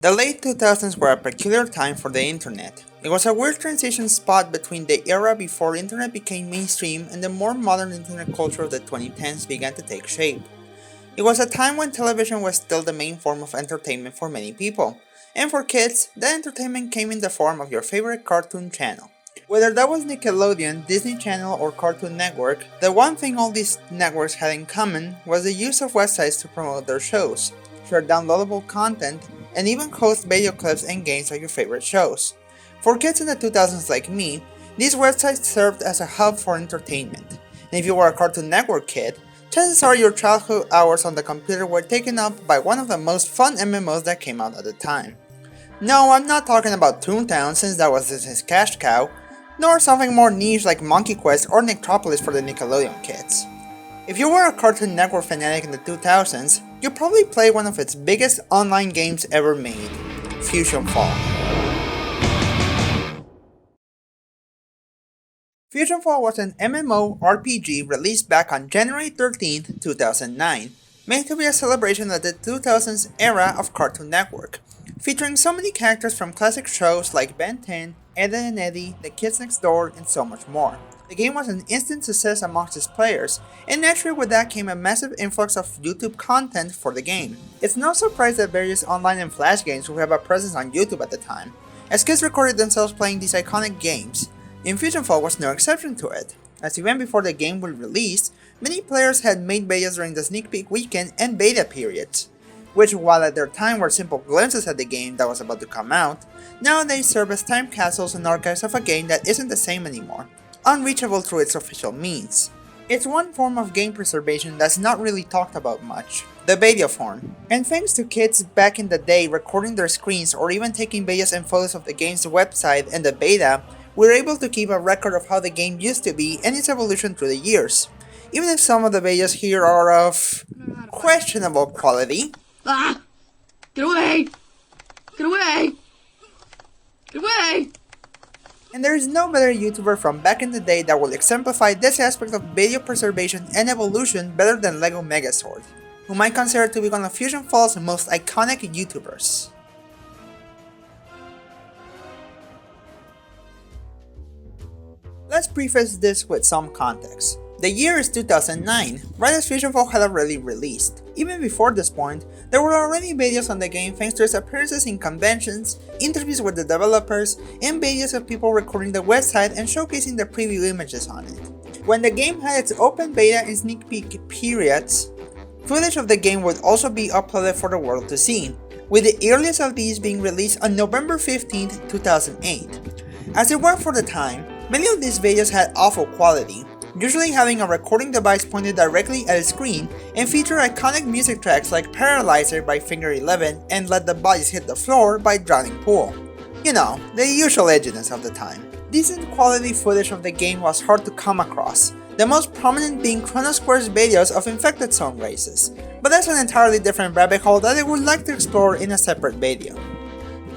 The late 2000s were a peculiar time for the internet. It was a weird transition spot between the era before internet became mainstream and the more modern internet culture of the 2010s began to take shape. It was a time when television was still the main form of entertainment for many people, and for kids, that entertainment came in the form of your favorite cartoon channel. Whether that was Nickelodeon, Disney Channel, or Cartoon Network, the one thing all these networks had in common was the use of websites to promote their shows, share downloadable content, and even host video clips and games of your favorite shows. For kids in the 2000s like me, these websites served as a hub for entertainment, and if you were a Cartoon Network kid, chances are your childhood hours on the computer were taken up by one of the most fun MMOs that came out at the time. No, I'm not talking about Toontown since that was Disney's cash cow, nor something more niche like Monkey Quest or Necropolis for the Nickelodeon kids. If you were a Cartoon Network fanatic in the 2000s, you probably played one of its biggest online games ever made, FusionFall. FusionFall was an MMORPG released back on January 13, 2009, made to be a celebration of the 2000s era of Cartoon Network, featuring so many characters from classic shows like Ben 10, Ed and Eddie, The Kids Next Door, and so much more. The game was an instant success amongst its players, and naturally with that came a massive influx of YouTube content for the game. It's no surprise that various online and flash games would have a presence on YouTube at the time, as kids recorded themselves playing these iconic games, and FusionFall was no exception to it, as even before the game was released, many players had made videos during the sneak peek weekend and beta periods, which while at their time were simple glimpses at the game that was about to come out, nowadays serve as time capsules and archives of a game that isn't the same anymore, unreachable through its official means. It's one form of game preservation that's not really talked about much, the video form. And thanks to kids back in the day recording their screens or even taking videos and photos of the game's website and the beta, we're able to keep a record of how the game used to be and its evolution through the years. Even if some of the videos here are of questionable quality. Ah! Get away! Get away! Get away! And there is no better YouTuber from back in the day that will exemplify this aspect of video preservation and evolution better than Legomegazord, whom I consider to be one of FusionFall's most iconic YouTubers. Let's preface this with some context. The year is 2009, right as FusionFall had already released. Even before this point, there were already videos on the game thanks to its appearances in conventions, interviews with the developers, and videos of people recording the website and showcasing the preview images on it. When the game had its open beta and sneak peek periods, footage of the game would also be uploaded for the world to see, with the earliest of these being released on November 15, 2008. As it were for the time, many of these videos had awful quality, usually having a recording device pointed directly at a screen and feature iconic music tracks like Paralyzer by Finger 11 and Let the Bodies Hit the Floor by Drowning Pool. You know, the usual edginess of the time. Decent quality footage of the game was hard to come across, the most prominent being Chrono Square's videos of infected zone races, but that's an entirely different rabbit hole that I would like to explore in a separate video.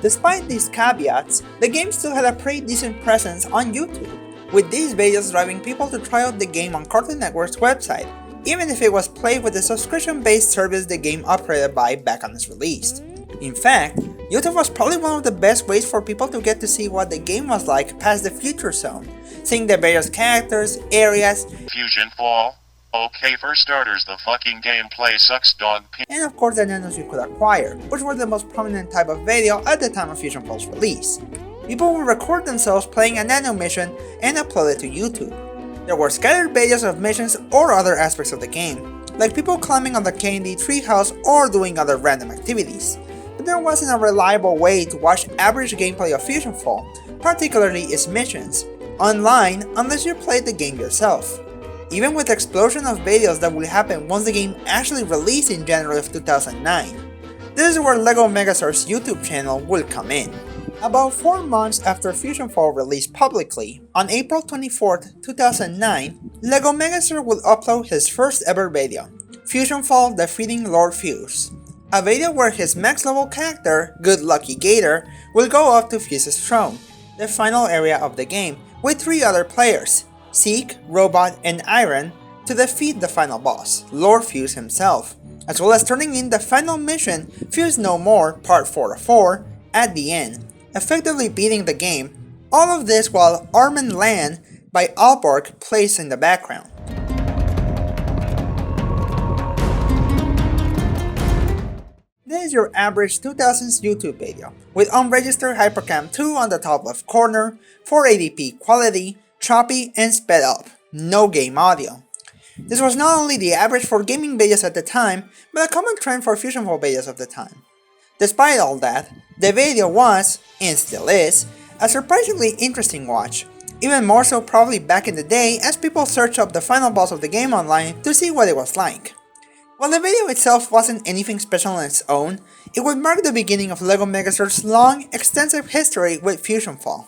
Despite these caveats, the game still had a pretty decent presence on YouTube, with these videos driving people to try out the game on Cartoon Network's website, even if it was played with the subscription-based service the game operated by back on its release. In fact, YouTube was probably one of the best ways for people to get to see what the game was like past the Future Zone, seeing the various characters, areas, FusionFall. Okay, for starters, the fucking gameplay sucks, dog. And of course the nanos you could acquire, which were the most prominent type of video at the time of FusionFall's release. People would record themselves playing a nano mission and upload it to YouTube. There were scattered videos of missions or other aspects of the game, like people climbing on the K&D treehouse or doing other random activities. But there wasn't a reliable way to watch average gameplay of FusionFall, particularly its missions, online unless you played the game yourself. Even with the explosion of videos that would happen once the game actually released in January of 2009. This is where Legomegazord's YouTube channel will come in. About 4 months after FusionFall released publicly, on April 24, 2009, Legomegazord will upload his first ever video, FusionFall Defeating Lord Fuse, a video where his max level character, Good Lucky Gator, will go up to Fuse's throne, the final area of the game, with 3 other players, Zeke, Robot, and Iron, to defeat the final boss, Lord Fuse himself, as well as turning in the final mission, Fuse No More Part 4 of 4, at the end, effectively beating the game, all of this while Armen Land by Alborg plays in the background. This is your average 2000s YouTube video, with unregistered Hypercam 2 on the top left corner, 480p quality, choppy and sped up, no game audio. This was not only the average for gaming videos at the time, but a common trend for FusionFall videos of the time. Despite all that, the video was, and still is, a surprisingly interesting watch, even more so probably back in the day as people searched up the final boss of the game online to see what it was like. While the video itself wasn't anything special on its own, it would mark the beginning of Legomegazord's long, extensive history with FusionFall.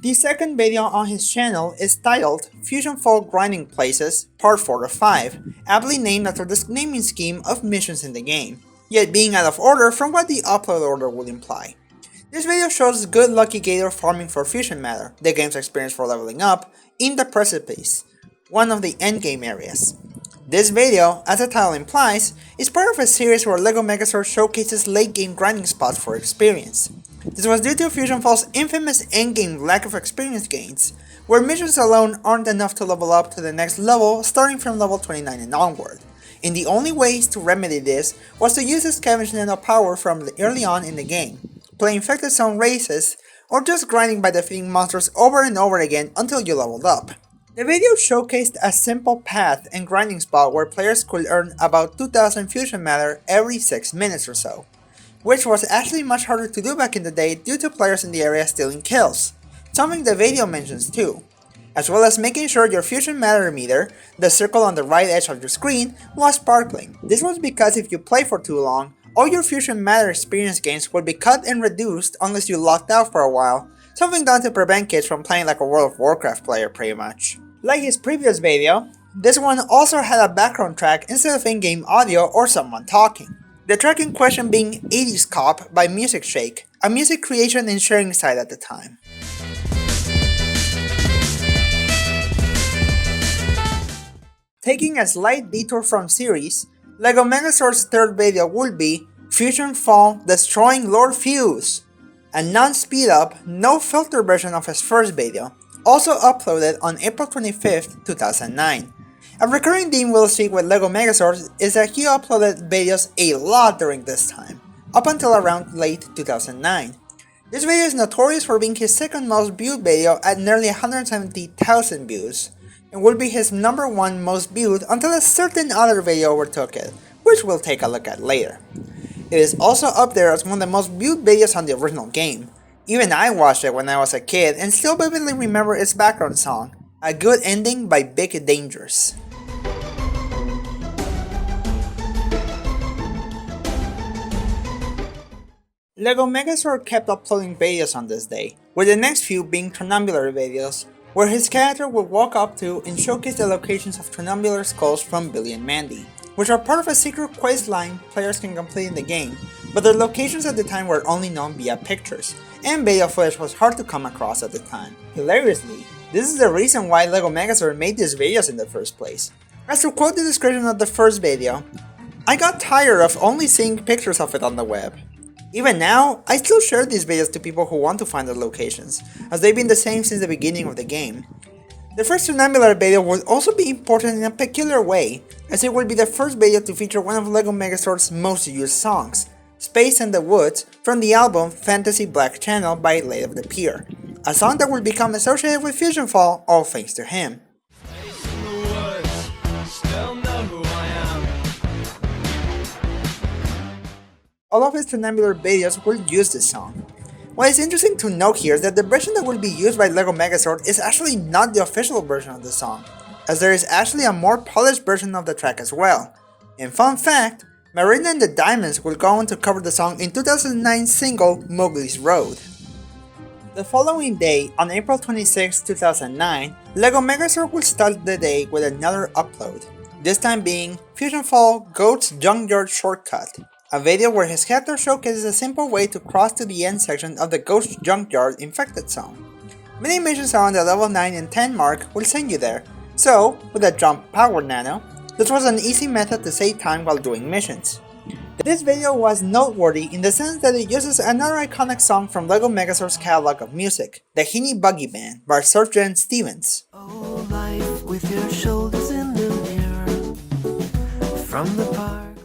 The second video on his channel is titled FusionFall Grinding Places Part 4 of 5, aptly named after the naming scheme of missions in the game, yet being out of order from what the upload order would imply. This video shows Good Lucky Gator farming for Fusion Matter, the game's experience for leveling up, in the Precipice, one of the endgame areas. This video, as the title implies, is part of a series where Legomegazord showcases late game grinding spots for experience. This was due to FusionFall's infamous endgame lack of experience gains, where missions alone aren't enough to level up to the next level starting from level 29 and onward, and the only ways to remedy this was to use the scavenge nano power from early on in the game, play infected zone races, or just grinding by defeating monsters over and over again until you leveled up. The video showcased a simple path and grinding spot where players could earn about 2000 fusion matter every 6 minutes or so, which was actually much harder to do back in the day due to players in the area stealing kills, something the video mentions too, as well as making sure your fusion matter meter, the circle on the right edge of your screen, was sparkling. This was because if you play for too long, all your fusion matter experience gains would be cut and reduced unless you locked out for a while, something done to prevent kids from playing like a World of Warcraft player pretty much. Like his previous video, this one also had a background track instead of in-game audio or someone talking. The track in question being 80s Cop by Music Shake, a music creation and sharing site at the time. Taking a slight detour from series, Legomegazord's third video would be FusionFall Destroying Lord Fuse, a non-speed-up, no-filter version of his first video, also uploaded on April 25th, 2009. A recurring theme we'll see with Legomegazord is that he uploaded videos a lot during this time, up until around late 2009. This video is notorious for being his second most viewed video at nearly 170,000 views, and would be his number one most viewed until a certain other video overtook it, which we'll take a look at later. It is also up there as one of the most viewed videos on the original game. Even I watched it when I was a kid and still vividly remember its background song, A Good Ending by Big Dangerous. Legomegazord kept uploading videos on this day, with the next few being Tronambular videos, where his character would walk up to and showcase the locations of Tronambular skulls from Billy and Mandy, which are part of a secret quest line players can complete in the game, but their locations at the time were only known via pictures, and video footage was hard to come across at the time. Hilariously, this is the reason why Legomegazord made these videos in the first place. As to quote the description of the first video, "I got tired of only seeing pictures of it on the web. Even now, I still share these videos to people who want to find the locations, as they've been the same since the beginning of the game." The first Tronambular video would also be important in a peculiar way, as it would be the first video to feature one of Legomegazord's most used songs, Space and the Woods, from the album Fantasy Black Channel by Late of the Pier, a song that would become associated with FusionFall all thanks to him. All of his Tronambular videos will use this song. What is interesting to note here is that the version that will be used by Legomegazord is actually not the official version of the song, as there is actually a more polished version of the track as well. And fun fact, Marina and the Diamonds will go on to cover the song in 2009's single Mowgli's Road. The following day, on April 26, 2009, Legomegazord will start the day with another upload, this time being FusionFall Goat's Junkyard Shortcut, a video where his character showcases a simple way to cross to the end section of the Ghost Junkyard Infected Zone. Many missions around the level 9 and 10 mark will send you there, So, with a jump powered nano, this was an easy method to save time while doing missions. This video was noteworthy in the sense that it uses another iconic song from Legomegazord's catalog of music, the Heaney Buggy Band by Sgt. Stevens. Oh, life with your shoulders in the mirror from the park.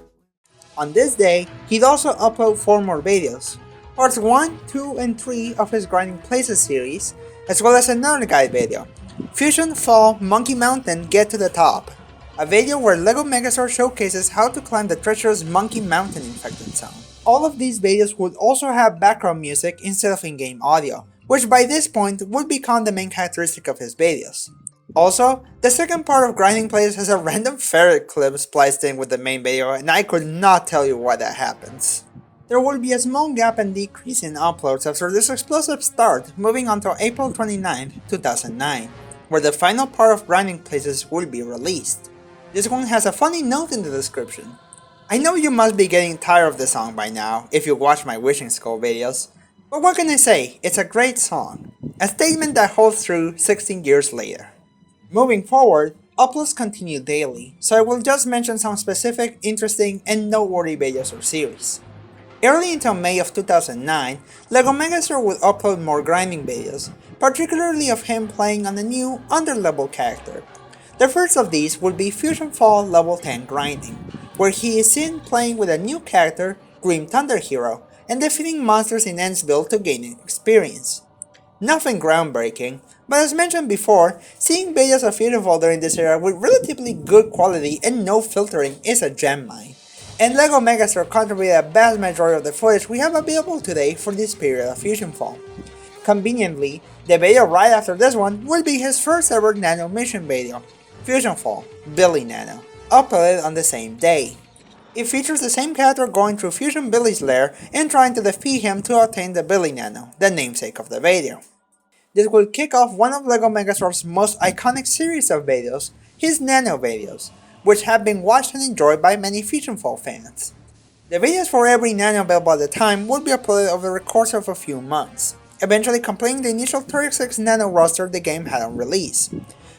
On this day, he'd also upload 4 more videos, parts 1, 2, and 3 of his Grinding Places series, as well as another guide video, FusionFall Monkey Mountain Get to the Top, a video where Legomegazord showcases how to climb the treacherous Monkey Mountain infected zone. All of these videos would also have background music instead of in-game audio, which by this point would become the main characteristic of his videos. Also, the second part of Grinding Places has a random ferret clip spliced in with the main video, and I could not tell you why that happens. There will be a small gap and decrease in uploads after this explosive start, moving until April 29, 2009, where the final part of Grinding Places will be released. This one has a funny note in the description. I know you must be getting tired of the song by now, if you watch my Wishing Skull videos, but what can I say, it's a great song, a statement that holds through 16 years later. Moving forward, uploads continue daily, so I will just mention some specific, interesting, and noteworthy videos or series. Early until May of 2009, Legomegazord would upload more grinding videos, particularly of him playing on a new, underlevel character. The first of these would be FusionFall Level 10 Grinding, where he is seen playing with a new character, Grim Thunder Hero, and defeating monsters in Endsville to gain experience. Nothing groundbreaking, but as mentioned before, seeing videos of FusionFall during this era with relatively good quality and no filtering is a gem mine, and Legomegazord contributed a vast majority of the footage we have available today for this period of FusionFall. Conveniently, the video right after this one will be his first ever Nano mission video, FusionFall Billy Nano, uploaded on the same day. It features the same character going through Fusion Billy's lair and trying to defeat him to obtain the Billy Nano, the namesake of the video. This will kick off one of Legomegazord's most iconic series of videos, his Nano videos, which have been watched and enjoyed by many FusionFall fans. The videos for every Nano available at the time would be uploaded over the course of a few months, eventually completing the initial 36 Nano roster the game had on release.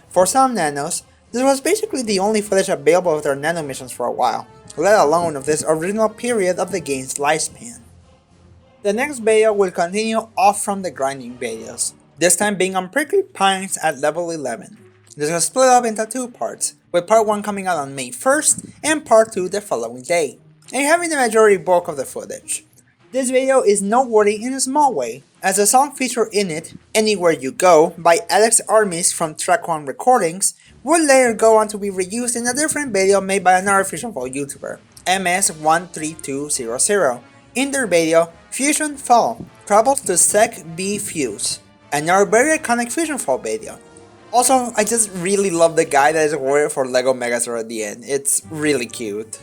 For some Nanos, this was basically the only footage available of their Nano missions for a while, let alone of this original period of the game's lifespan. The next video will continue off from the grinding videos, this time being on Prickly Pines at level 11. This was split up into 2 parts, with part 1 coming out on May 1st and part 2 the following day, and having the majority bulk of the footage. This video is noteworthy in a small way, as the song featured in it, Anywhere You Go, by Alex Armis from Track 1 Recordings, would later go on to be reused in a different video made by another FusionFall YouTuber, MS13200, in their video FusionFall Travels to Sec B Fuse, another very iconic FusionFall video. Also, I just really love the guy that is wearing for Legomegazord at the end, it's really cute.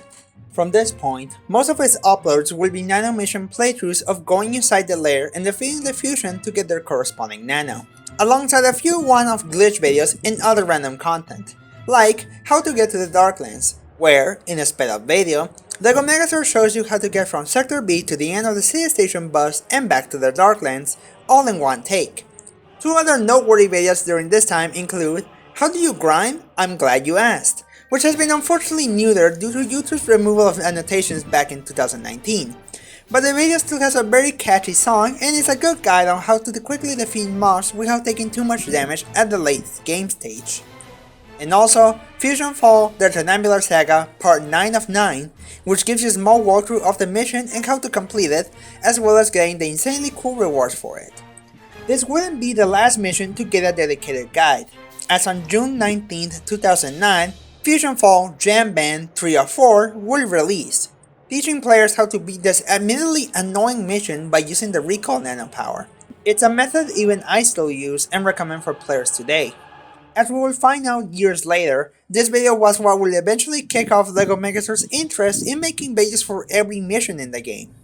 From this point, most of his uploads will be Nano Mission playthroughs of going inside the lair and defeating the Fusion to get their corresponding Nano, alongside a few one-off glitch videos and other random content, like how to get to the Darklands, where, in a sped up video, Legomegazord shows you how to get from Sector B to the end of the City Station bus and back to the Darklands, all in one take. 2 other noteworthy videos during this time include How Do You Grind? I'm Glad You Asked, which has been unfortunately neutered due to YouTube's removal of annotations back in 2019. But the video still has a very catchy song and is a good guide on how to quickly defeat mobs without taking too much damage at the late game stage. And also, FusionFall The Trinambular Saga Part 9 of 9, which gives you a small walkthrough of the mission and how to complete it, as well as getting the insanely cool rewards for it. This wouldn't be the last mission to get a dedicated guide, as on June 19, 2009, FusionFall Jam Band 3 of 4 will release, teaching players how to beat this admittedly annoying mission by using the Recall Nano power. It's a method even I still use and recommend for players today. As we will find out years later, this video was what will eventually kick off Legomegazord's interest in making videos for every mission in the game.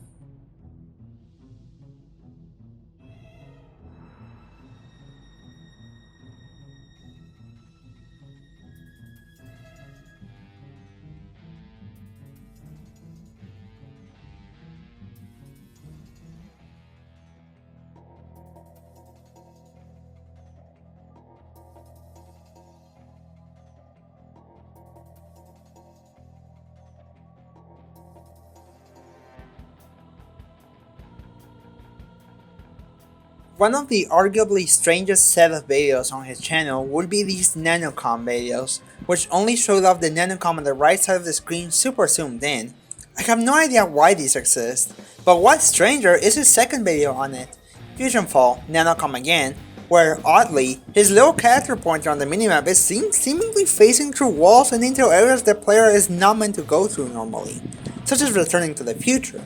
One of the arguably strangest set of videos on his channel would be these nanocom videos, which only showed off the nanocom on the right side of the screen super zoomed in. I have no idea why these exist, but what's stranger is his second video on it, FusionFall, nanocom again, where oddly, his little character pointer on the minimap is seemingly facing through walls and into areas the player is not meant to go through normally, such as returning to the future.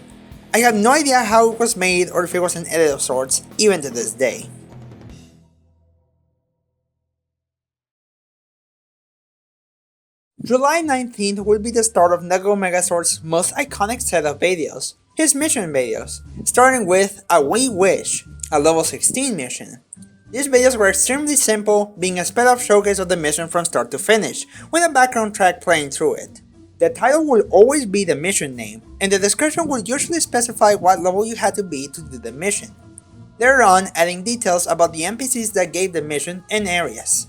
I have no idea how it was made or if it was an edit of sorts, even to this day. July 19th will be the start of Legomegazord's most iconic set of videos, his mission videos, starting with a We Wish, a level 16 mission. These videos were extremely simple, being a sped up showcase of the mission from start to finish, with a background track playing through it. The title will always be the mission name, and the description will usually specify what level you had to be to do the mission. Later on, adding details about the NPCs that gave the mission and areas.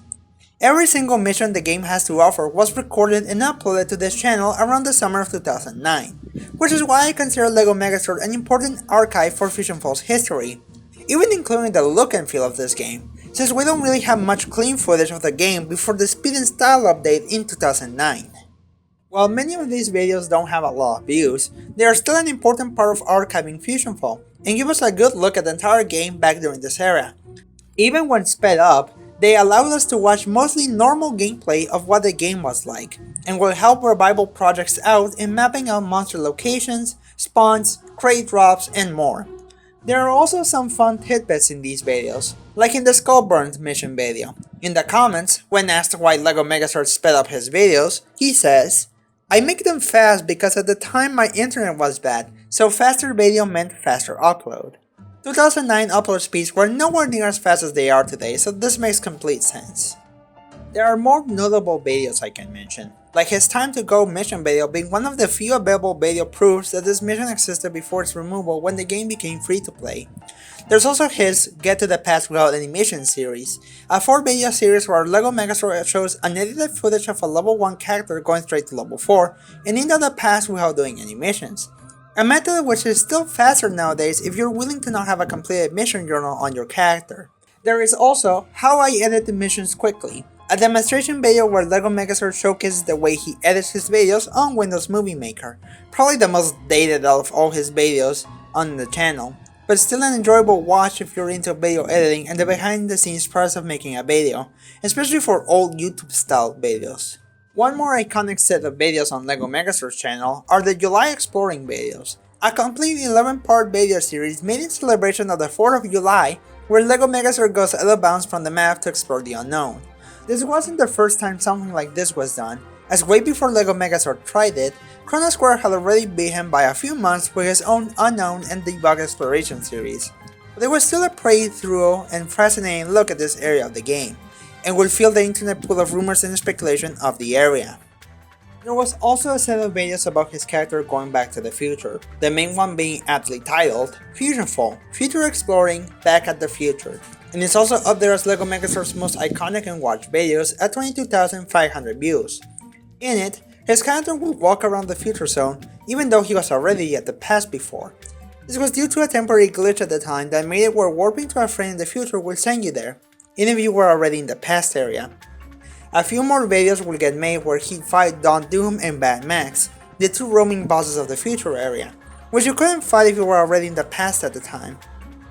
Every single mission the game has to offer was recorded and uploaded to this channel around the summer of 2009, which is why I consider Legomegazord an important archive for FusionFall's history, even including the look and feel of this game, since we don't really have much clean footage of the game before the speed and style update in 2009. While many of these videos don't have a lot of views, they are still an important part of archiving FusionFall, and give us a good look at the entire game back during this era. Even when sped up, they allowed us to watch mostly normal gameplay of what the game was like, and will help revival projects out in mapping out monster locations, spawns, crate drops, and more. There are also some fun tidbits in these videos, like in the Skullburns mission video. In the comments, when asked why Legomegazord sped up his videos, he says, "I make them fast because at the time my internet was bad, so faster video meant faster upload." 2009 upload speeds were nowhere near as fast as they are today, so this makes complete sense. There are more notable videos I can mention, like his Time to Go mission video being one of the few available video proofs that this mission existed before its removal when the game became free to play. There's also his Get to the Past Without Animation series, a 4-video series where Legomegazord shows unedited footage of a level 1 character going straight to level 4 and into the past without doing animations. A method which is still faster nowadays if you're willing to not have a completed mission journal on your character. There is also How I Edit the Missions Quickly, a demonstration video where Legomegazord showcases the way he edits his videos on Windows Movie Maker, probably the most dated out of all his videos on the channel, but still an enjoyable watch if you're into video editing and the behind the scenes process of making a video, especially for old YouTube style videos. One more iconic set of videos on Legomegazord's channel are the July Exploring videos, a complete 11-part video series made in celebration of the 4th of July where Legomegazord goes out of bounds from the map to explore the unknown. This wasn't the first time something like this was done, as way before Legomegazord tried it, Chrono Square had already beat him by a few months with his own Unknown and Debug Exploration series, but it was still a pretty thorough and fascinating look at this area of the game, and would fill the internet full of rumors and speculation of the area. There was also a set of videos about his character going back to the future, the main one being aptly titled FusionFall, Future Exploring Back at the Future, and it's also up there as Legomegazord's most iconic and watched videos at 22,500 views. In it, his character would walk around the future zone even though he was already at the past before. This was due to a temporary glitch at the time that made it where warping to a friend in the future will send you there, even if you were already in the past area. A few more videos will get made where he'd fight Don Doom and Bad Max, the two roaming bosses of the future area, which you couldn't fight if you were already in the past at the time.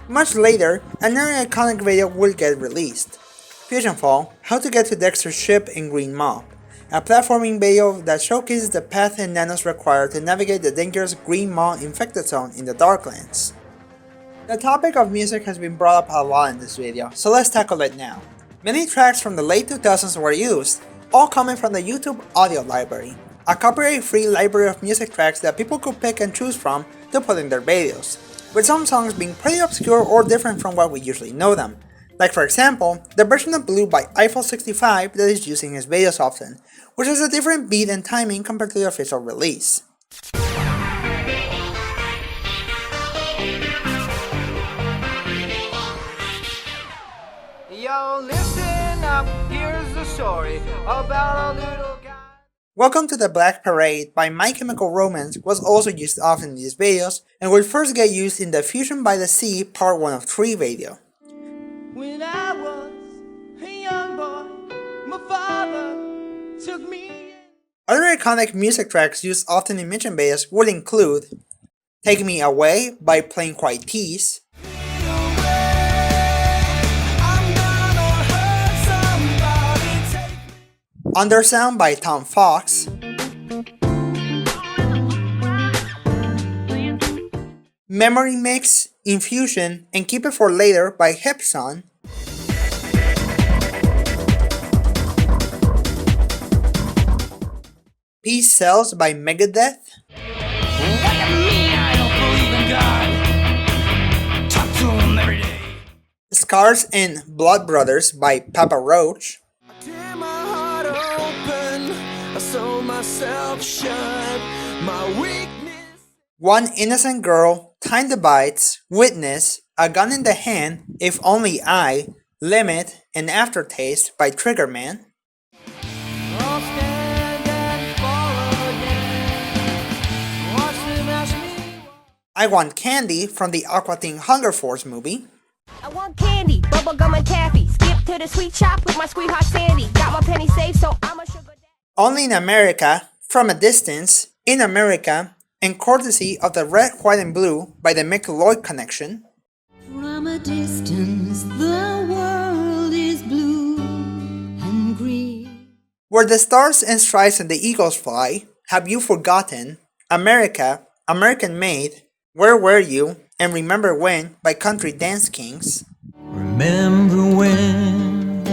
Much later, another iconic video will get released, FusionFall, How to Get to Dexter's Ship in Green Mob, a platforming video that showcases the path and nanos required to navigate the dangerous Green Maw infected zone in the Darklands. The topic of music has been brought up a lot in this video, so let's tackle it now. Many tracks from the late 2000s were used, all coming from the YouTube Audio Library, a copyright-free library of music tracks that people could pick and choose from to put in their videos, with some songs being pretty obscure or different from what we usually know them, like for example, the version of Blue by Eiffel65 that is used in his videos often, which has a different beat and timing compared to the official release. Yo, listen up, here's the story about a little guy. Welcome to the Black Parade by My Chemical Romance was also used often in these videos and will first get used in the Fusion by the Sea Part 1 of 3 video. When I was a young boy, my father took me in. Other iconic music tracks used often in mission betas would include Take Me Away by Plain White Tees, Undersound by Tom Fox, Memory Mix, Infusion, and Keep It For Later by Hipson, Peace Sells by Megadeth, Scars and Blood Brothers by Papa Roach, Tear my heart open, I sew myself shut, my weakness. One Innocent Girl, Time Divides, Witness, A Gun in the Hand, If Only I, Limit, and Aftertaste by Triggerman, I'll stand and fall again. Watch them ask me. I Want Candy from the Aqua Teen Hunger Force movie, I want candy, bubblegum and taffy. Skip to the sweet shop with my sweetheart Sandy. Got my penny safe, so I'm a sugar daddy. Only in America, From a Distance, In America, and courtesy of the Red, White, and Blue by the Mick Lloyd Connection, From a distance, the world is blue and green. Where the Stars and Stripes and the Eagles Fly, Have You Forgotten, America, American Made, Where Were You, and Remember When by Country Dance Kings, Remember when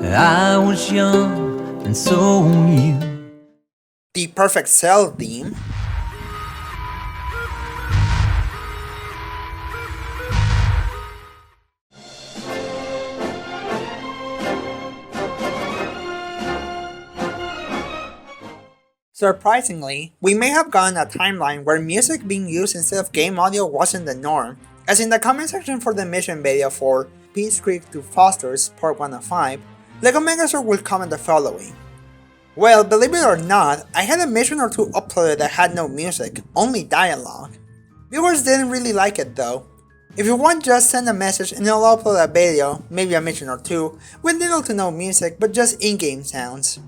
I was young and so were you. The Perfect Cell theme, Surprisingly, we may have gotten a timeline where music being used instead of game audio wasn't the norm, as in the comment section for the mission video for Peace Creek to Foster's Part 1 of 5, Legomegazord will comment the following. Well, believe it or not, I had a mission or two uploaded that had no music, only dialogue. Viewers didn't really like it though. If you want, just send a message and I'll upload a video, maybe a mission or two, with little to no music but just in-game sounds.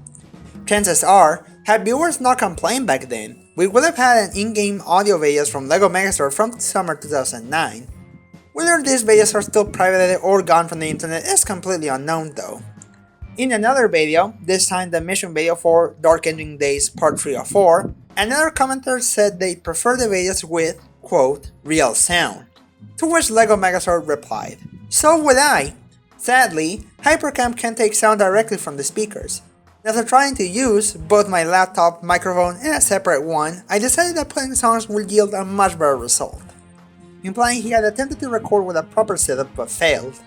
Chances are, had viewers not complained back then, we would have had an in-game audio videos from Legomegazord from summer 2009. Whether these videos are still privated or gone from the internet is completely unknown though. In another video, this time the mission video for Dark Ending Days Part 3 of 4, another commenter said they prefer the videos with, quote, real sound. To which Legomegazord replied, so would I! Sadly, Hypercam can't take sound directly from the speakers. After trying to use both my laptop, microphone, and a separate one, I decided that playing songs would yield a much better result, implying he had attempted to record with a proper setup but failed.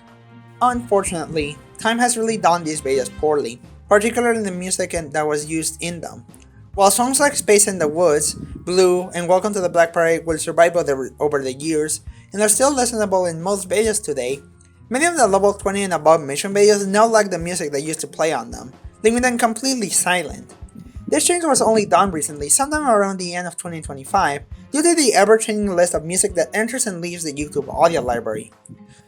Unfortunately, time has really done these videos poorly, particularly the music that was used in them. While songs like Space in the Woods, Blue, and Welcome to the Black Parade will survive over the years and are still listenable in most videos today, many of the level 20 and above mission videos now lack the music that used to play on them, leaving them completely silent. This change was only done recently, sometime around the end of 2025, due to the ever-changing list of music that enters and leaves the YouTube audio library.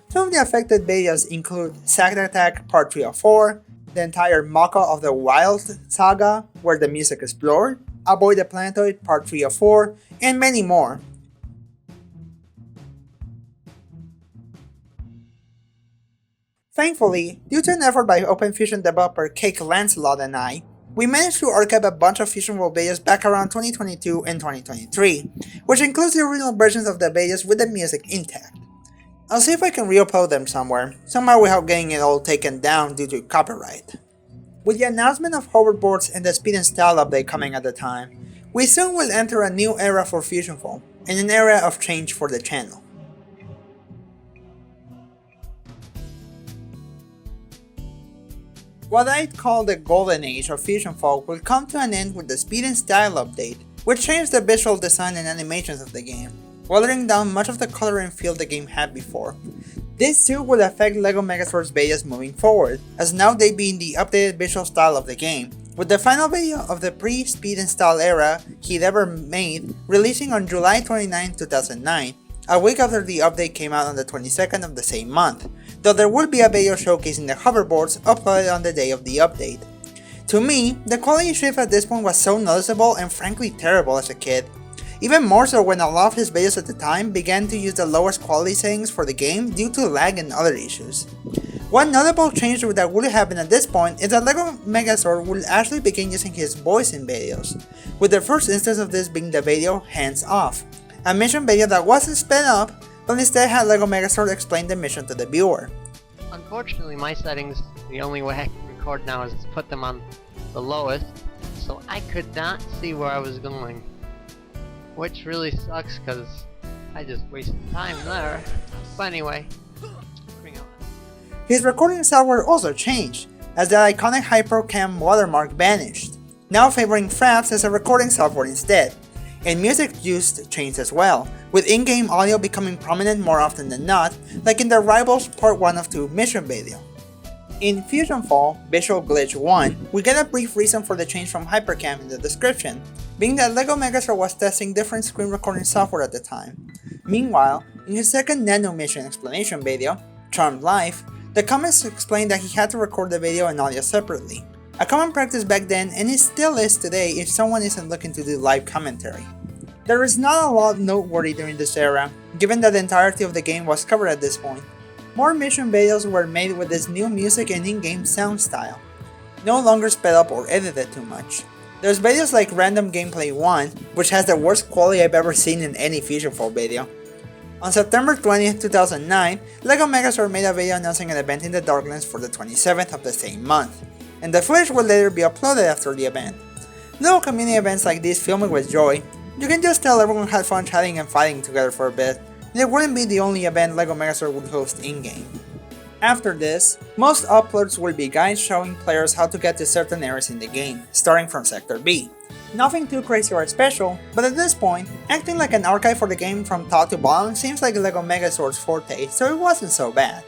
Some of the affected videos include Sack Attack Part 3 of 4, the entire Maka of the Wild saga, where the music is blurred, Avoid the Planetoid Part 3 of 4, and many more. Thankfully, due to an effort by OpenFusion developer Cake Lancelot and I, we managed to archive a bunch of FusionFall videos back around 2022 and 2023, which includes the original versions of the videos with the music intact. I'll see if I can re-upload them somehow without getting it all taken down due to copyright. With the announcement of hoverboards and the speed and style update coming at the time, we soon will enter a new era for FusionFall, and an era of change for the channel. What I'd call the golden age of FusionFall will come to an end with the speed and style update, which changed the visual design and animations of the game, watering down much of the color and feel the game had before. This too will affect Legomegazord's videos moving forward, as now they be in the updated visual style of the game, with the final video of the pre-speed and style era he'd ever made releasing on July 29, 2009, a week after the update came out on the 22nd of the same month, though there would be a video showcasing the hoverboards uploaded on the day of the update. To me, the quality shift at this point was so noticeable and frankly terrible as a kid. Even more so when a lot of his videos at the time began to use the lowest quality settings for the game due to lag and other issues. One notable change that would happen at this point is that Legomegazord would actually begin using his voice in videos, with the first instance of this being the video Hands Off, a mission video that wasn't sped up, but instead had Legomegazord explain the mission to the viewer. Unfortunately, my settings, the only way I can record now is to put them on the lowest, so I could not see where I was going. Which really sucks because I just wasted time there. But anyway, bring on. His recording software also changed, as the iconic HyperCam watermark vanished, now favoring Fraps as a recording software instead. And music use changed as well, with in-game audio becoming prominent more often than not, like in the Rivals Part 1 of 2 mission video. In FusionFall Visual Glitch 1, we get a brief reason for the change from HyperCam in the description, being that Legomegazord was testing different screen recording software at the time. Meanwhile, in his second Nano Mission explanation video, Charmed Life, the comments explained that he had to record the video and audio separately, a common practice back then and it still is today if someone isn't looking to do live commentary. There is not a lot noteworthy during this era, given that the entirety of the game was covered at this point. More mission videos were made with this new music and in-game sound style, no longer sped up or edited too much. There's videos like Random Gameplay 1, which has the worst quality I've ever seen in any FusionFall video. On September 20th, 2009, Legomegazord made a video announcing an event in the Darklands for the 27th of the same month, and the footage will later be uploaded after the event. Little community events like these fill me with joy. You can just tell everyone had fun chatting and fighting together for a bit, and it wouldn't be the only event Legomegazord would host in-game. After this, most uploads will be guides showing players how to get to certain areas in the game, starting from Sector B. Nothing too crazy or special, but at this point, acting like an archive for the game from top to bottom seems like Legomegazord's forte, so it wasn't so bad.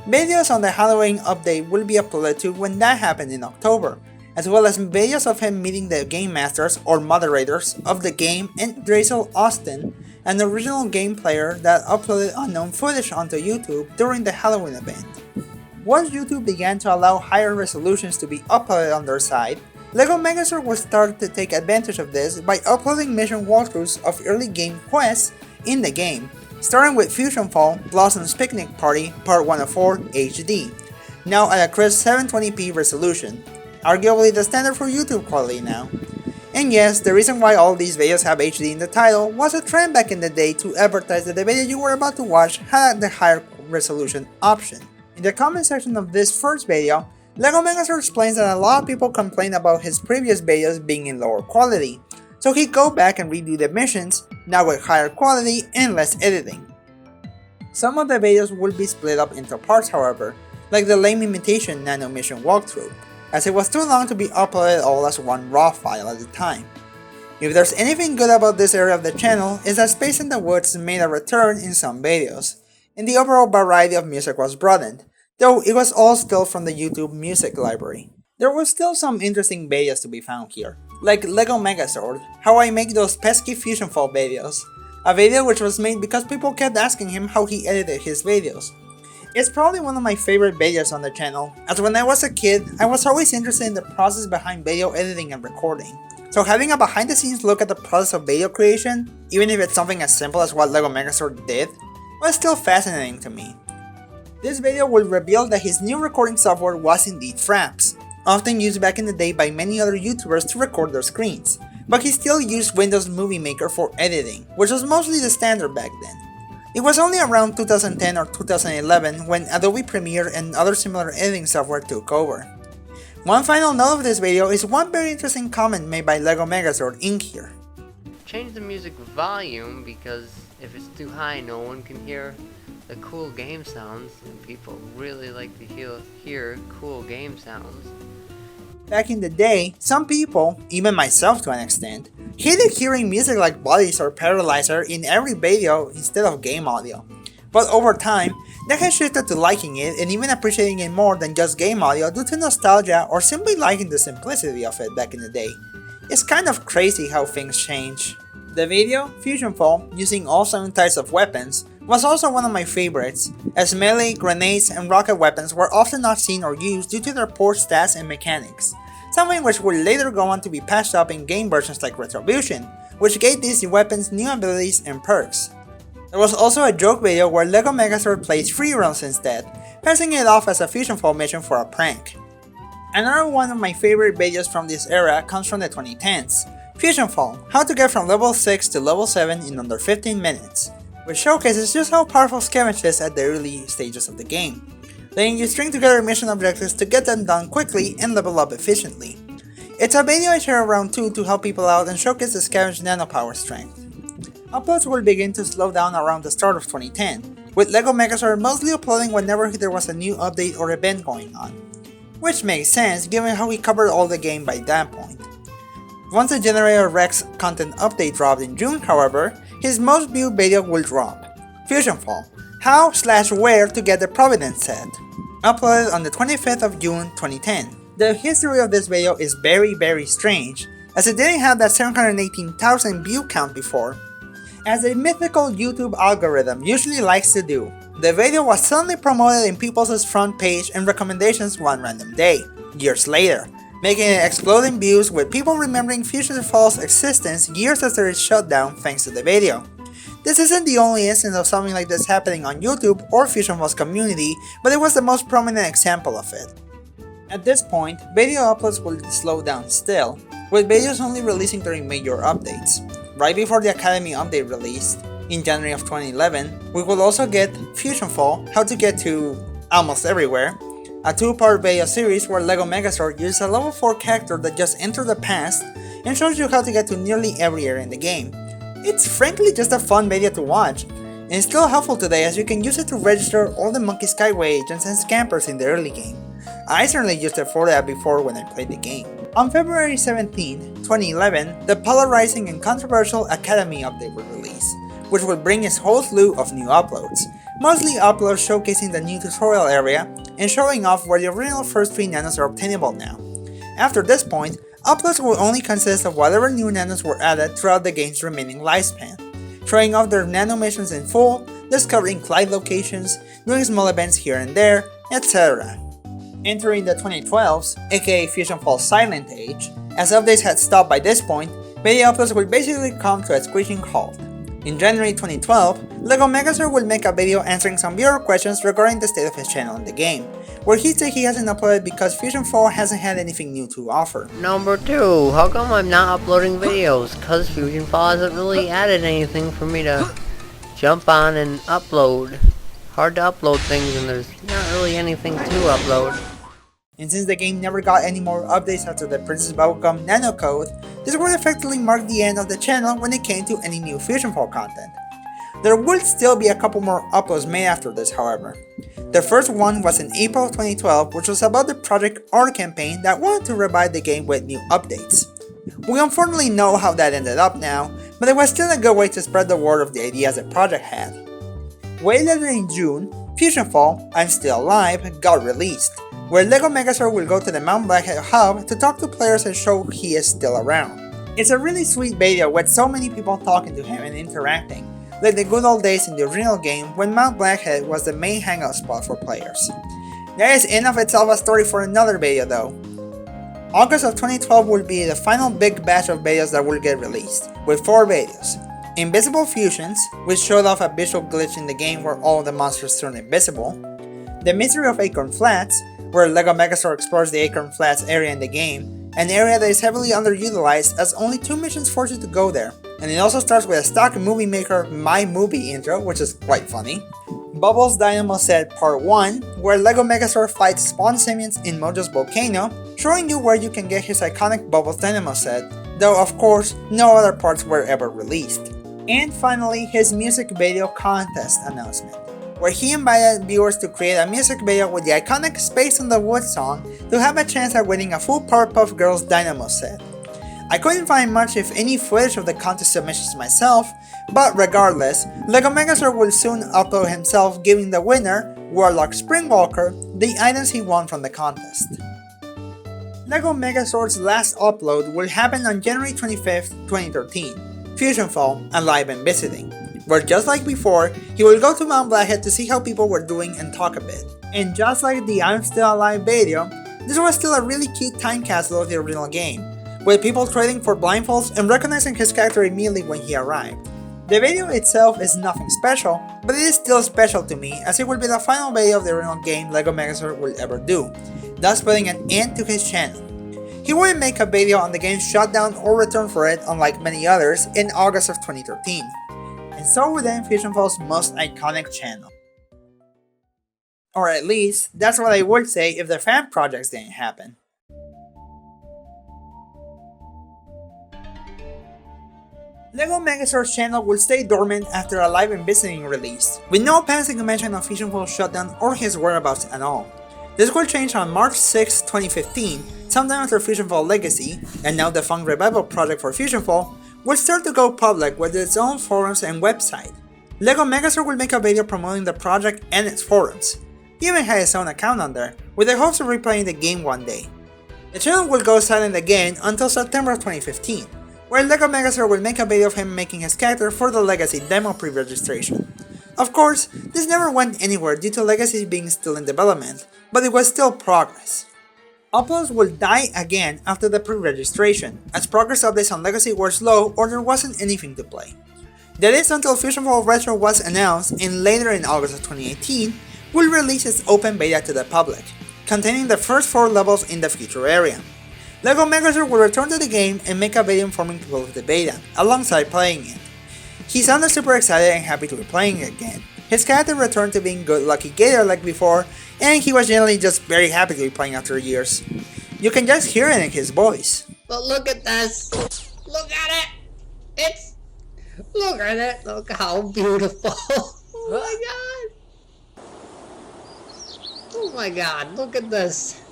Videos on the Halloween update will be uploaded too when that happened in October, as well as videos of him meeting the game masters or moderators of the game and Drazel Austin, an original game player that uploaded unknown footage onto YouTube during the Halloween event. Once YouTube began to allow higher resolutions to be uploaded on their side, Legomegazord would start to take advantage of this by uploading mission walkthroughs of early game quests in the game, starting with FusionFall Blossom's Picnic Party Part 104 HD, now at a crisp 720p resolution, arguably the standard for YouTube quality now. And yes, the reason why all these videos have HD in the title was a trend back in the day to advertise that the video you were about to watch had the higher resolution option. In the comment section of this first video, Legomegazord explains that a lot of people complain about his previous videos being in lower quality, so he'd go back and redo the missions, now with higher quality and less editing. Some of the videos will be split up into parts however, like the Lame Imitation Nano Mission walkthrough, as it was too long to be uploaded all as one raw file at the time. If there's anything good about this area of the channel, is that Space in the Woods made a return in some videos, and the overall variety of music was broadened, though it was all still from the YouTube music library. There were still some interesting videos to be found here, like Legomegazord, how I make those pesky FusionFall videos, a video which was made because people kept asking him how he edited his videos. It's probably one of my favorite videos on the channel, as when I was a kid, I was always interested in the process behind video editing and recording. So having a behind the scenes look at the process of video creation, even if it's something as simple as what Legomegazord did, was still fascinating to me. This video will reveal that his new recording software was indeed Fraps, often used back in the day by many other YouTubers to record their screens, but he still used Windows Movie Maker for editing, which was mostly the standard back then. It was only around 2010 or 2011 when Adobe Premiere and other similar editing software took over. One final note of this video is one very interesting comment made by Legomegazord in here. Change the music volume because if it's too high no one can hear the cool game sounds, and people really like to hear cool game sounds. Back in the day, some people, even myself to an extent, hated hearing music like Bodies or Paralyzer in every video instead of game audio. But over time, they have shifted to liking it and even appreciating it more than just game audio due to nostalgia or simply liking the simplicity of it back in the day. It's kind of crazy how things change. The video, FusionFall, using all 7 types of weapons, was also one of my favorites, as melee, grenades, and rocket weapons were often not seen or used due to their poor stats and mechanics, something which would later go on to be patched up in game versions like Retribution, which gave these weapons new abilities and perks. There was also a joke video where Legomegazord plays free runs instead, passing it off as a FusionFall mission for a prank. Another one of my favorite videos from this era comes from the 2010s, FusionFall, how to get from level 6 to level 7 in under 15 minutes, which showcases just how powerful Scavenge is at the early stages of the game, letting you string together mission objectives to get them done quickly and level up efficiently. It's a video I share around too to help people out and showcase the Scavenge nanopower strength. Uploads will begin to slow down around the start of 2010, with Legomegazord mostly uploading whenever there was a new update or event going on, which makes sense given how he covered all the game by that point. Once the Generator Rex content update dropped in June, however, his most viewed video will drop, FusionFall, how/where to get the Providence set, uploaded on the 25th of June 2010. The history of this video is very strange, as it didn't have that 718,000 view count before, as a mythical YouTube algorithm usually likes to do. The video was suddenly promoted in people's front page and recommendations one random day, years later, making it exploding views with people remembering FusionFall's existence years after its shutdown thanks to the video. This isn't the only instance of something like this happening on YouTube or FusionFall's community, but it was the most prominent example of it. At this point, video uploads will slow down still, with videos only releasing during major updates. Right before the Academy update released, in January of 2011, we will also get FusionFall, how to get to almost everywhere, a 2-part video series where Legomegazord uses a level 4 character that just entered the past and shows you how to get to nearly every area in the game. It's frankly just a fun video to watch, and still helpful today as you can use it to register all the Monkey Skyway agents and scampers in the early game. I certainly used it for that before when I played the game. On February 17, 2011, the polarizing and controversial Academy update will release, which will bring its whole slew of new uploads, mostly uploads showcasing the new tutorial area and showing off where the original first 3 nanos are obtainable now. After this point, uploads will only consist of whatever new nanos were added throughout the game's remaining lifespan, showing off their nano missions in full, discovering Clyde locations, doing small events here and there, etc. Entering the 2012s, aka FusionFall's silent age, as updates had stopped by this point, video uploads will basically come to a screeching halt. In January 2012, Legomegazord will make a video answering some viewer questions regarding the state of his channel in the game, where he said he hasn't uploaded because FusionFall hasn't had anything new to offer. Number 2, how come I'm not uploading videos? Cause FusionFall hasn't really added anything for me to jump on and upload. Hard to upload things and there's not really anything to upload. And since the game never got any more updates after the Princess Bubblegum Nano Code, this would effectively mark the end of the channel when it came to any new FusionFall content. There would still be a couple more uploads made after this, however. The first one was in April of 2012, which was about the Project R campaign that wanted to revive the game with new updates. We unfortunately know how that ended up now, but it was still a good way to spread the word of the ideas the project had. Way later in June, FusionFall, I'm Still Alive, got released, where Legomegazord will go to the Mount Blackhead hub to talk to players and show he is still around. It's a really sweet video with so many people talking to him and interacting, like the good old days in the original game when Mount Blackhead was the main hangout spot for players. That is in of itself a story for another video though. August of 2012 will be the final big batch of videos that will get released, with 4 videos. Invisible Fusions, which showed off a visual glitch in the game where all the monsters turn invisible. The Mystery of Acorn Flats, where Legomegazord explores the Acorn Flats area in the game, an area that is heavily underutilized as only 2 missions force you to go there, and it also starts with a stock Movie Maker My Movie intro, which is quite funny. Bubbles Dynamo Set Part 1, where Legomegazord fights Spawn Simians in Mojo's Volcano, showing you where you can get his iconic Bubbles Dynamo set, though of course no other parts were ever released. And finally, his music video contest announcement, where he invited viewers to create a music video with the iconic Space on the Woods song to have a chance at winning a full Powerpuff Girls Dynamo set. I couldn't find much if any footage of the contest submissions myself, but regardless, Legomegazord will soon upload himself giving the winner, Warlock Springwalker, the items he won from the contest. Legomegazord's last upload will happen on January 25th, 2013, FusionFall, and Live and Visiting, where just like before, he will go to Mount Blackhead to see how people were doing and talk a bit. And just like the I'm Still Alive video, this was still a really cute time capsule of the original game, with people trading for blindfolds and recognizing his character immediately when he arrived. The video itself is nothing special, but it is still special to me as it will be the final video of the original game Legomegazord will ever do, thus putting an end to his channel. He wouldn't make a video on the game's shutdown or return for it unlike many others in August of 2013, and so would end FusionFall's most iconic channel. Or at least, that's what I would say if the fan projects didn't happen. Legomegazord's channel will stay dormant after a Live and Visiting release, with no passing mention of FusionFall's shutdown or his whereabouts at all. This will change on March 6, 2015, sometime after FusionFall Legacy, and now the defunct revival project for FusionFall, will start to go public with its own forums and website. Legomegazord will make a video promoting the project and its forums. He even had his own account on there, with the hopes of replaying the game one day. The channel will go silent again until September of 2015, where Legomegazord will make a video of him making his character for the Legacy demo pre-registration. Of course, this never went anywhere due to Legacy being still in development, but it was still progress. Uploads will die again after the pre-registration, as progress updates on Legacy were slow or there wasn't anything to play. That is until FusionFall Retro was announced and later in August of 2018 will release its open beta to the public, containing the first 4 levels in the future area. Legomegazord will return to the game and make a video informing people of the beta, alongside playing it. He sounded super excited and happy to be playing it again. His character returned to being good lucky Gator like before, and he was generally just very happy to be playing after years. You can just hear it in his voice. But look at this! Look at it! Look at it! Look how beautiful! Oh my god! Oh my god, look at this!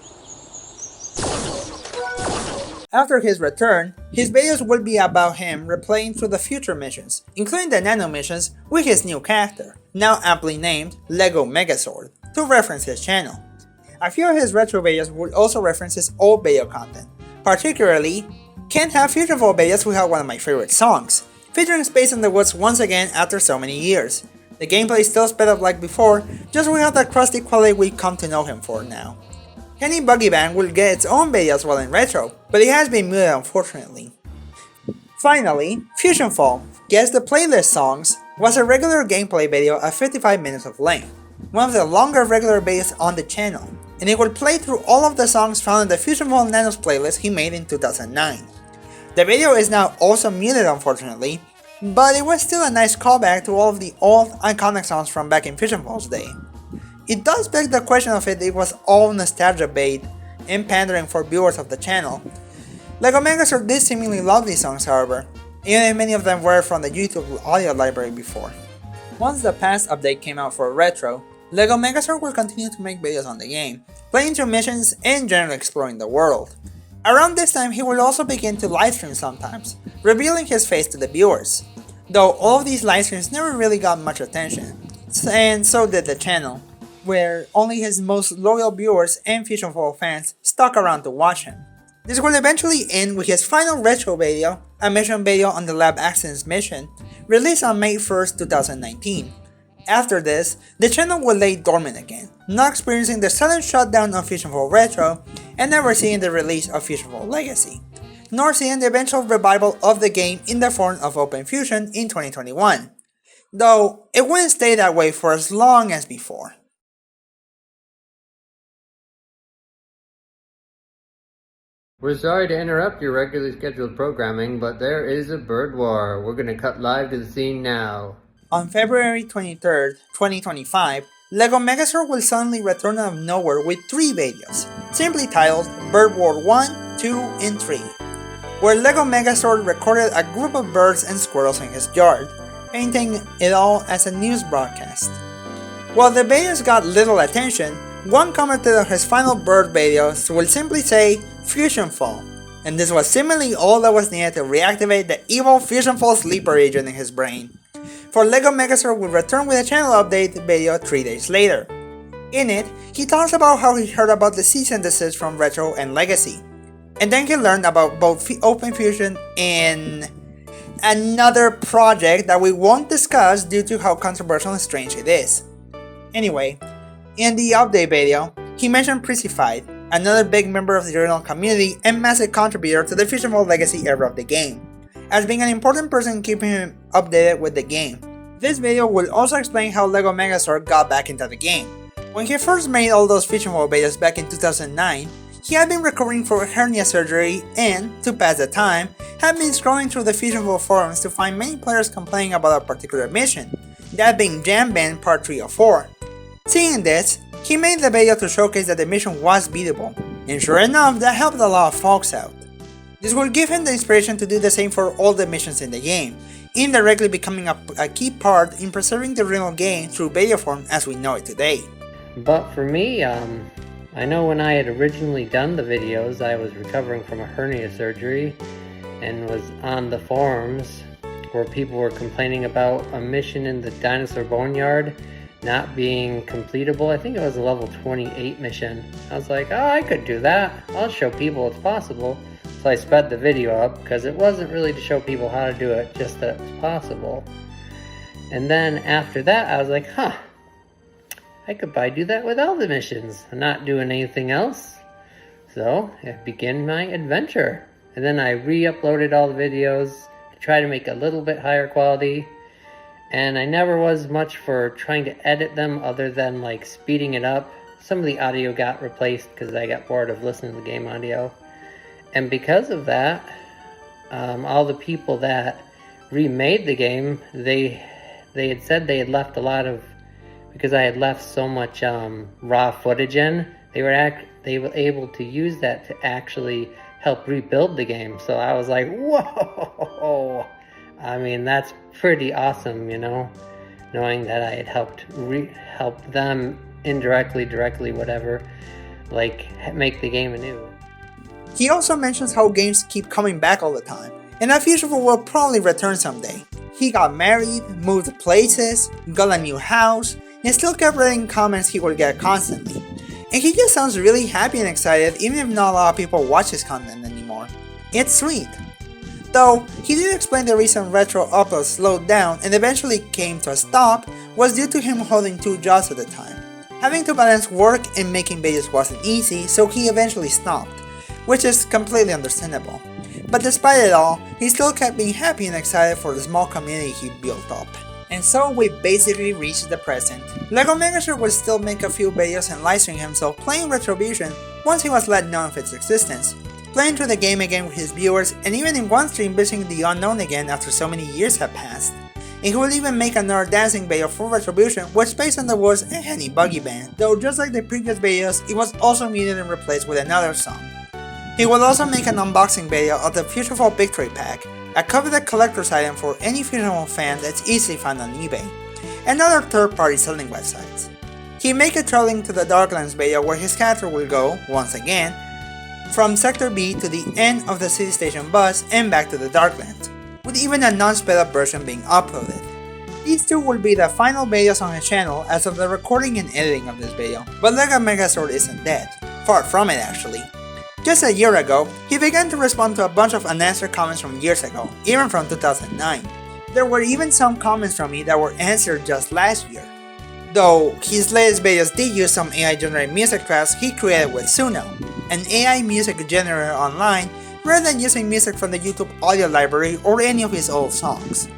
After his return, his videos will be about him replaying through the future missions, including the Nano missions with his new character, now aptly named Legomegazord, to reference his channel. A few of his retro videos will also reference his old video content, particularly Can't Have FusionFall videos will have one of my favorite songs, featuring Space in the Woods once again after so many years. The gameplay is still sped up like before, just without the crusty quality we've come to know him for now. Kenny Buggy Band will get its own video as well in retro, but it has been muted unfortunately. Finally, FusionFall, Guess the Playlist Songs, was a regular gameplay video of 55 minutes of length, one of the longer regular videos on the channel, and it will play through all of the songs found in the FusionFall Nanos playlist he made in 2009. The video is now also muted unfortunately, but it was still a nice callback to all of the old iconic songs from back in FusionFall's day. It does beg the question of if it was all nostalgia bait and pandering for viewers of the channel. Legomegazord did seemingly love these songs however, even if many of them were from the YouTube audio library before. Once the past update came out for Retro, Legomegazord will continue to make videos on the game, playing through missions and generally exploring the world. Around this time he will also begin to livestream sometimes, revealing his face to the viewers, though all of these livestreams never really got much attention, and so did the channel, where only his most loyal viewers and FusionFall fans stuck around to watch him. This will eventually end with his final retro video, a mission video on the Lab Accidents mission, released on May 1st, 2019. After this, the channel will lay dormant again, not experiencing the sudden shutdown of FusionFall Retro and never seeing the release of FusionFall Legacy, nor seeing the eventual revival of the game in the form of Open Fusion in 2021, though it wouldn't stay that way for as long as before. We're sorry to interrupt your regularly scheduled programming, but there is a bird war. We're gonna cut live to the scene now. On February 23rd, 2025, Legomegazord will suddenly return out of nowhere with 3 videos, simply titled Bird War 1, 2, and 3, where Legomegazord recorded a group of birds and squirrels in his yard, painting it all as a news broadcast. While the videos got little attention, one commented on his final bird videos will simply say FusionFall, and this was seemingly all that was needed to reactivate the evil FusionFall sleeper agent in his brain. For Legomegazord will return with a channel update video 3 days later. In it, he talks about how he heard about the cease and desist from Retro and Legacy, and then he learned about both Open Fusion and another project that we won't discuss due to how controversial and strange it is. Anyway, in the update video, he mentioned Pricified, another big member of the original community and massive contributor to the FusionFall legacy era of the game, as being an important person keeping him updated with the game. This video will also explain how Legomegazord got back into the game. When he first made all those FusionFall videos back in 2009, he had been recovering from hernia surgery and, to pass the time, had been scrolling through the FusionFall forums to find many players complaining about a particular mission, that being Jam Band Part 3 of 4. Seeing this, he made the video to showcase that the mission was beatable, and sure enough, that helped a lot of folks out. This will give him the inspiration to do the same for all the missions in the game, indirectly becoming a key part in preserving the original game through video form as we know it today. But for me, I know when I had originally done the videos, I was recovering from a hernia surgery and was on the forums where people were complaining about a mission in the dinosaur boneyard not being completable. I think it was a level 28 mission. I was like, oh, I could do that. I'll show people it's possible. So I sped the video up because it wasn't really to show people how to do it, just that it was possible. And then after that, I was like, I could probably do that with all the missions. I'm not doing anything else. So I began my adventure. And then I re-uploaded all the videos to try to make a little bit higher quality. And I never was much for trying to edit them other than like speeding it up. Some of the audio got replaced because I got bored of listening to the game audio. And because of that, all the people that remade the game, they had said they had left a lot of, because I had left so much raw footage in, they were able to use that to actually help rebuild the game. So I was like, whoa! I mean, that's pretty awesome, you know, knowing that I had helped them indirectly, directly, whatever, like make the game anew. He also mentions how games keep coming back all the time, and that FusionFall will probably return someday. He got married, moved places, got a new house, and still kept writing comments he would get constantly. And he just sounds really happy and excited even if not a lot of people watch his content anymore. It's sweet. Though, he did explain the reason retro uploads slowed down and eventually came to a stop was due to him holding 2 jobs at the time. Having to balance work and making videos wasn't easy, so he eventually stopped, which is completely understandable. But despite it all, he still kept being happy and excited for the small community he built up. And so we basically reached the present. Legomegazord would still make a few videos and livestream himself playing Retribution once he was let know of its existence, playing through the game again with his viewers, and even in one stream visiting the unknown again after so many years had passed. And he would even make another dancing video for Retribution which based on the words and Henny Buggy Band, though just like the previous videos, it was also muted and replaced with another song. He will also make an unboxing video of the FusionFall Victory Pack, a coveted collector's item for any FusionFall fan that's easily found on eBay, and other third-party selling websites. He make a traveling to the Darklands video where his character will go, once again, from Sector B to the end of the City Station bus and back to the Darklands, with even a non-sped up version being uploaded. These two will be the final videos on his channel as of the recording and editing of this video, but Legomegazord isn't dead, far from it actually. Just a year ago, he began to respond to a bunch of unanswered comments from years ago, even from 2009. There were even some comments from me that were answered just last year. Though, his latest videos did use some AI-generated music tracks he created with Suno, an AI music generator online, rather than using music from the YouTube audio library or any of his old songs.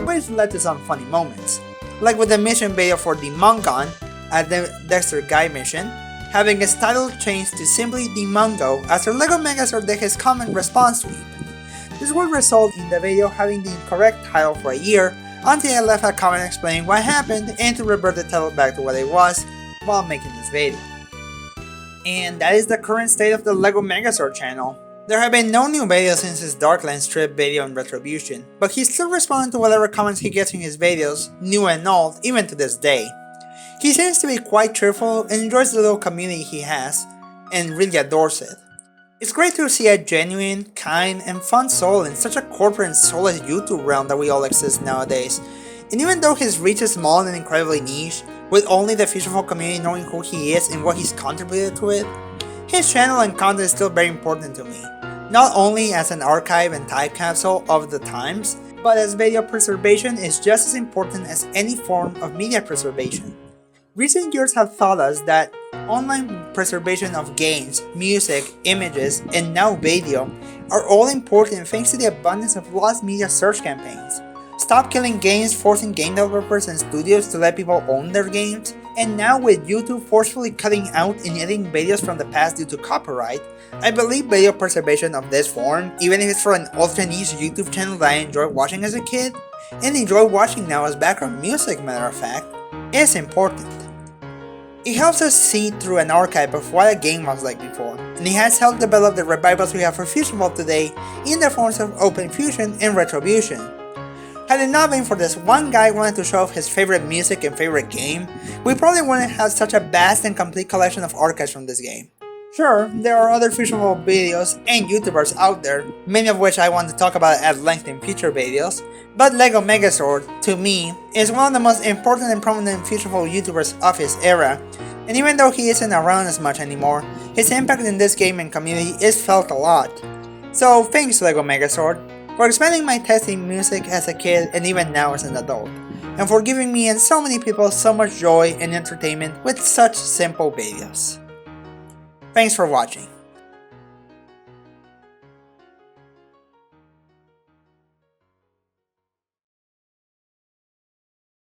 Which led to some funny moments, like with the mission video for Demongon, a Dexter Guy mission, having its title changed to simply Demongo after Legomegazord did his comment response sweep. This would result in the video having the incorrect title for a year until I left a comment explaining what happened and to revert the title back to what it was while making this video. And that is the current state of the Legomegazord channel. There have been no new videos since his Darklands trip video in Retribution, but he's still responding to whatever comments he gets in his videos, new and old, even to this day. He seems to be quite cheerful and enjoys the little community he has, and really adores it. It's great to see a genuine, kind, and fun soul in such a corporate and soulless YouTube realm that we all exist nowadays. And even though his reach is small and incredibly niche, with only the FusionFall community knowing who he is and what he's contributed to it, his channel and content is still very important to me, not only as an archive and time capsule of the times, but as video preservation is just as important as any form of media preservation. Recent years have taught us that online preservation of games, music, images, and now video are all important thanks to the abundance of lost media search campaigns. Stop killing games, forcing game developers and studios to let people own their games, and now with YouTube forcefully cutting out and editing videos from the past due to copyright, I believe video preservation of this form, even if it's for an ultra niche YouTube channel that I enjoyed watching as a kid, and enjoy watching now as background music matter of fact, is important. It helps us see through an archive of what a game was like before, and it has helped develop the revivals we have for FusionFall today in the forms of Open Fusion and Retribution. Had it not been for this one guy wanting to show off his favorite music and favorite game, we probably wouldn't have such a vast and complete collection of archives from this game. Sure, there are other FusionFall videos and YouTubers out there, many of which I want to talk about at length in future videos, but Legomegazord, to me, is one of the most important and prominent FusionFall YouTubers of his era, and even though he isn't around as much anymore, his impact in this game and community is felt a lot. So thanks Legomegazord for expanding my taste in music as a kid and even now as an adult, and for giving me and so many people so much joy and entertainment with such simple videos. Thanks for watching.